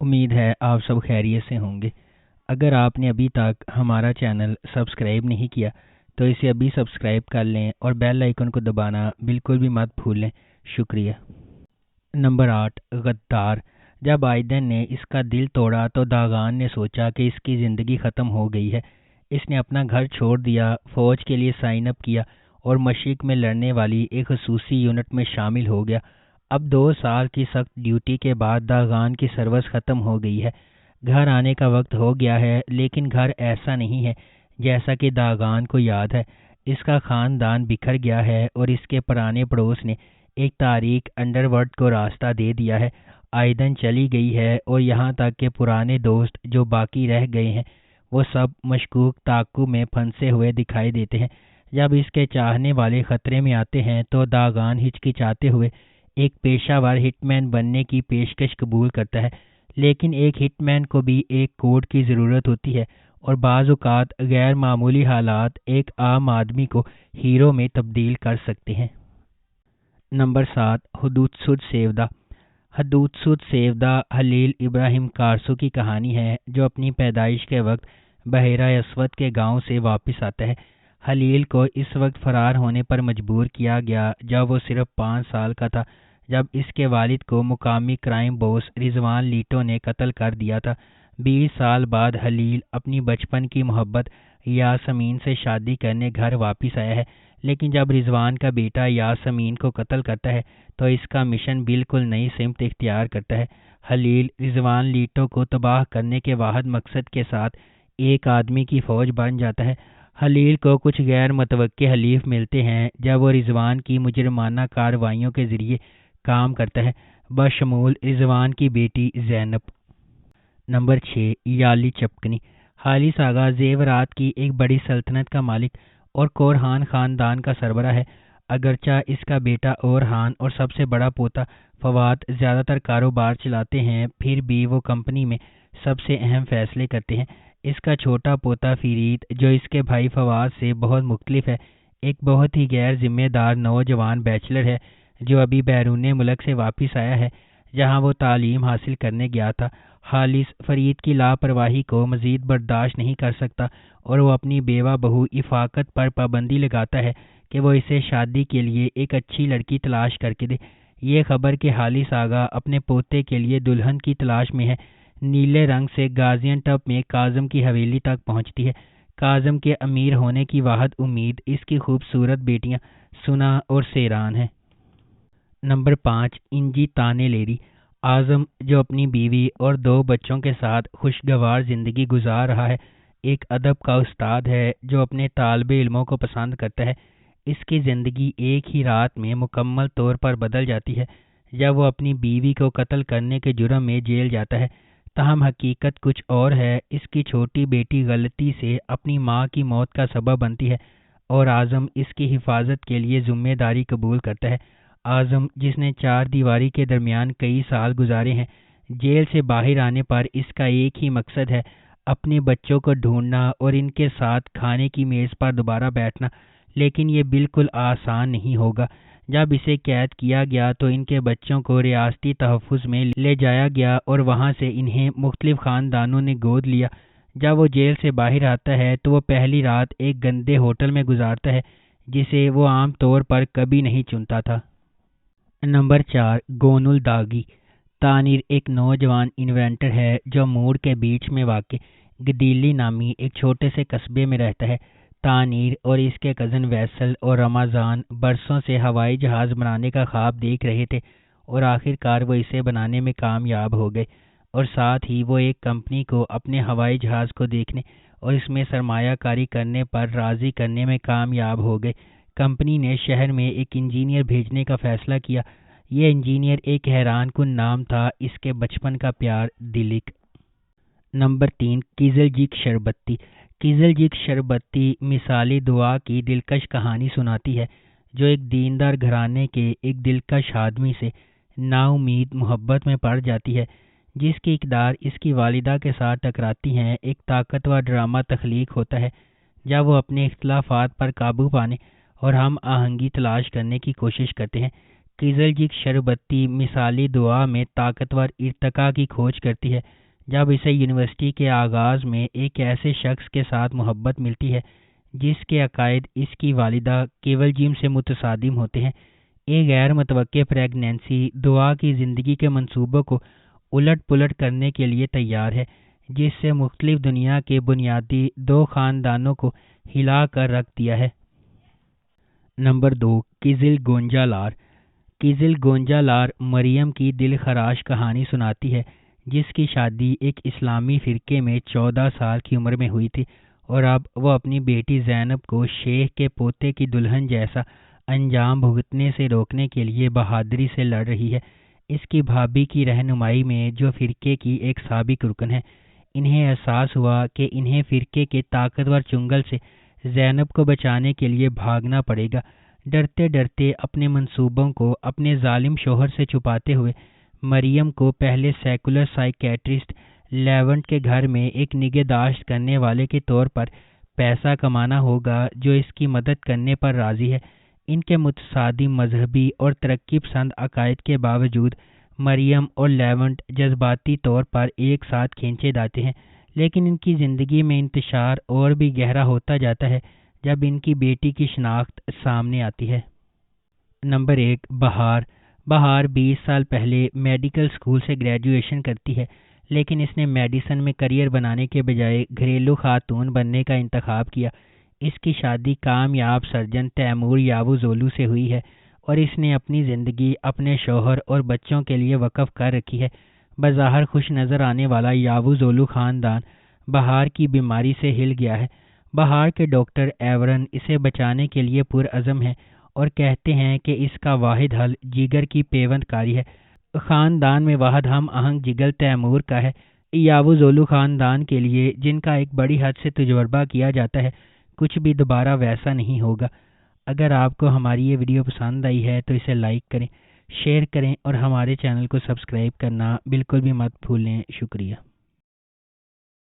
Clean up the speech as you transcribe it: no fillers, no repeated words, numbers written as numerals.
امید ہے آپ سب خیریت سے ہوں گے۔ اگر آپ نے ابھی تک ہمارا چینل سبسکرائب نہیں کیا تو اسے ابھی سبسکرائب کر لیں اور بیل آئیکن کو دبانا بالکل بھی مت بھولیں۔ شکریہ۔ نمبر 8، غدار۔ جب آئیدن نے اس کا دل توڑا تو داغان نے سوچا کہ اس کی زندگی ختم ہو گئی ہے۔ اس نے اپنا گھر چھوڑ دیا، فوج کے لیے سائن اپ کیا اور مشرق میں لڑنے والی ایک خصوصی یونٹ میں شامل ہو گیا۔ اب 2 سال کی سخت ڈیوٹی کے بعد داغان کی سروس ختم ہو گئی ہے۔ گھر آنے کا وقت ہو گیا ہے، لیکن گھر ایسا نہیں ہے جیسا کہ داغان کو یاد ہے۔ اس کا خاندان بکھر گیا ہے اور اس کے پرانے پڑوس نے ایک تاریک انڈر ورلڈ کو راستہ دے دیا ہے۔ آئیدن چلی گئی ہے اور یہاں تک کہ پرانے دوست جو باقی رہ گئے ہیں وہ سب مشکوک تعاقب میں پھنسے ہوئے دکھائی دیتے ہیں۔ جب اس کے چاہنے والے خطرے میں آتے ہیں تو داغان ہچکچاتے ہوئے ایک پیشہ ور ہٹ مین بننے کی پیشکش قبول کرتا ہے، لیکن ایک ہٹ مین کو بھی ایک کوڈ کی ضرورت ہوتی ہے اور بعض اوقات غیر معمولی حالات ایک عام آدمی کو ہیرو میں تبدیل کر سکتے ہیں۔ نمبر 7، حتشبسوت سیودہ۔ حتشبسوت سیودہ خلیل ابراہیم کارسو کی کہانی ہے، جو اپنی پیدائش کے وقت بحیرہ اسود کے گاؤں سے واپس آتا ہے۔ خلیل کو اس وقت فرار ہونے پر مجبور کیا گیا جب وہ صرف 5 سال کا تھا، جب اس کے والد کو مقامی کرائم باس رضوان لیٹو نے قتل کر دیا تھا۔ 20 سال بعد خلیل اپنی بچپن کی محبت یاسمین سے شادی کرنے گھر واپس آیا ہے، لیکن جب رضوان کا بیٹا یاسمین کو قتل کرتا ہے تو اس کا مشن بالکل نئی سمت اختیار کرتا ہے۔ خلیل رضوان لیٹو کو تباہ کرنے کے واحد مقصد کے ساتھ ایک آدمی کی فوج بن جاتا ہے۔ خلیل کو کچھ غیر متوقع حلیف ملتے ہیں جب وہ رضوان کی مجرمانہ کارروائیوں کے ذریعے کام کرتا ہے، بشمول رضوان کی بیٹی زینب۔ نمبر 6، یالی چپکنی۔ خالص آغا زیورات کی ایک بڑی سلطنت کا مالک اور کورہان خاندان کا سربراہ ہے۔ اگرچہ اس کا بیٹا اورہان اور سب سے بڑا پوتا فواد زیادہ تر کاروبار چلاتے ہیں، پھر بھی وہ کمپنی میں سب سے اہم فیصلے کرتے ہیں۔ اس کا چھوٹا پوتا فرید، جو اس کے بھائی فواد سے بہت مختلف ہے، ایک بہت ہی غیر ذمہ دار نوجوان بیچلر ہے جو ابھی بیرون ملک سے واپس آیا ہے جہاں وہ تعلیم حاصل کرنے گیا تھا۔ خالص فرید کی لاپرواہی کو مزید برداشت نہیں کر سکتا اور وہ اپنی بیوہ بہو افاقت پر پابندی لگاتا ہے کہ وہ اسے شادی کے لیے ایک اچھی لڑکی تلاش کر کے دے۔ یہ خبر کہ خالص آغا اپنے پوتے کے لیے دلہن کی تلاش میں ہے نیلے رنگ سے گازین ٹپ میں کاظم کی حویلی تک پہنچتی ہے۔ کاظم کے امیر ہونے کی واحد امید اس کی خوبصورت بیٹیاں سنا اور سیران ہیں۔ نمبر 5، انجی تانے لیری۔ اعظم، جو اپنی بیوی اور 2 بچوں کے ساتھ خوشگوار زندگی گزار رہا ہے، ایک ادب کا استاد ہے جو اپنے طالب علموں کو پسند کرتا ہے۔ اس کی زندگی ایک ہی رات میں مکمل طور پر بدل جاتی ہے جب وہ اپنی بیوی کو قتل کرنے کے جرم میں جیل جاتا ہے۔ تاہم حقیقت کچھ اور ہے۔ اس کی چھوٹی بیٹی غلطی سے اپنی ماں کی موت کا سبب بنتی ہے اور اعظم اس کی حفاظت کے لیے ذمہ داری قبول کرتا ہے۔ اعظم، جس نے 4 دیواری کے درمیان کئی سال گزارے ہیں، جیل سے باہر آنے پر اس کا ایک ہی مقصد ہے، اپنے بچوں کو ڈھونڈنا اور ان کے ساتھ کھانے کی میز پر دوبارہ بیٹھنا، لیکن یہ بالکل آسان نہیں ہوگا۔ جب اسے قید کیا گیا تو ان کے بچوں کو ریاستی تحفظ میں لے جایا گیا اور وہاں سے انہیں مختلف خاندانوں نے گود لیا۔ جب وہ جیل سے باہر آتا ہے تو وہ پہلی رات ایک گندے ہوٹل میں گزارتا ہے جسے وہ عام طور پر کبھی نہیں چنتا تھا۔ نمبر 4، گونل داغی۔ تانیر ایک نوجوان انوینٹر ہے جو مور کے بیچ میں واقع گدیلی نامی ایک چھوٹے سے قصبے میں رہتا ہے۔ تانیر اور اس کے کزن ویسل اور رمضان برسوں سے ہوائی جہاز بنانے کا خواب دیکھ رہے تھے اور آخر کار وہ اسے بنانے میں کامیاب ہو گئے، اور ساتھ ہی وہ ایک کمپنی کو اپنے ہوائی جہاز کو دیکھنے اور اس میں سرمایہ کاری کرنے پر راضی کرنے میں کامیاب ہو گئے۔ کمپنی نے شہر میں ایک انجینئر بھیجنے کا فیصلہ کیا۔ یہ انجینئر ایک حیران کن نام تھا، اس کے بچپن کا پیار دلک۔ نمبر 3، کیزلجیک شربتی۔ کیزلجیک شربتی مثالی دعا کی دلکش کہانی سناتی ہے جو ایک دیندار گھرانے کے ایک دلکش آدمی سے نا امید محبت میں پڑ جاتی ہے، جس کی اقدار اس کی والدہ کے ساتھ ٹکراتی ہیں۔ ایک طاقتور ڈرامہ تخلیق ہوتا ہے جب وہ اپنے اختلافات پر قابو پانے اور ہم آہنگی تلاش کرنے کی کوشش کرتے ہیں۔ قزلجک شربتی مثالی دعا میں طاقتور ارتقاء کی کھوج کرتی ہے جب اسے یونیورسٹی کے آغاز میں ایک ایسے شخص کے ساتھ محبت ملتی ہے جس کے عقائد اس کی والدہ کیولجیم سے متصادم ہوتے ہیں۔ ایک غیر متوقع پریگنینسی دعا کی زندگی کے منصوبوں کو الٹ پلٹ کرنے کے لیے تیار ہے، جس سے مختلف دنیا کے بنیادی 2 خاندانوں کو ہلا کر رکھ دیا ہے۔ نمبر 2، قزل گونجا لار۔ قزل گونجا لار مریم کی دل خراش کہانی سناتی ہے، جس کی شادی ایک اسلامی فرقے میں 14 سال کی عمر میں ہوئی تھی، اور اب وہ اپنی بیٹی زینب کو شیخ کے پوتے کی دلہن جیسا انجام بھگتنے سے روکنے کے لیے بہادری سے لڑ رہی ہے۔ اس کی بھابھی کی رہنمائی میں، جو فرقے کی ایک سابق رکن ہے، انہیں احساس ہوا کہ انہیں فرقے کے طاقتور چنگل سے زینب کو بچانے کے لیے بھاگنا پڑے گا۔ ڈرتے ڈرتے اپنے منصوبوں کو اپنے ظالم شوہر سے چھپاتے ہوئے مریم کو پہلے سیکولر سائیکیٹرسٹ لیونٹ کے گھر میں ایک نگہداشت کرنے والے کے طور پر پیسہ کمانا ہوگا، جو اس کی مدد کرنے پر راضی ہے۔ ان کے متصادم مذہبی اور ترقی پسند عقائد کے باوجود مریم اور لیونٹ جذباتی طور پر ایک ساتھ کھینچے جاتے ہیں، لیکن ان کی زندگی میں انتشار اور بھی گہرا ہوتا جاتا ہے جب ان کی بیٹی کی شناخت سامنے آتی ہے۔ نمبر 1، بہار۔ بہار 20 سال پہلے میڈیکل سکول سے گریجویشن کرتی ہے، لیکن اس نے میڈیسن میں کریئر بنانے کے بجائے گھریلو خاتون بننے کا انتخاب کیا۔ اس کی شادی کامیاب سرجن تیمور یاووزولو سے ہوئی ہے، اور اس نے اپنی زندگی اپنے شوہر اور بچوں کے لیے وقف کر رکھی ہے۔ بظاہر خوش نظر آنے والا یاووزولو خاندان بہار کی بیماری سے ہل گیا ہے۔ بہار کے ڈاکٹر ایورن اسے بچانے کے لیے پرعزم ہیں اور کہتے ہیں کہ اس کا واحد حل جگر کی پیوند کاری ہے۔ خاندان میں واحد ہم آہنگ جگر تیمور کا ہے۔ یاووزولو خاندان کے لیے، جن کا ایک بڑی حد سے تجربہ کیا جاتا ہے، کچھ بھی دوبارہ ویسا نہیں ہوگا۔ اگر آپ کو ہماری یہ ویڈیو پسند آئی ہے تو اسے لائک کریں، شیئر کریں اور ہمارے چینل کو سبسکرائب کرنا بالکل بھی مت بھولیں۔ شکریہ۔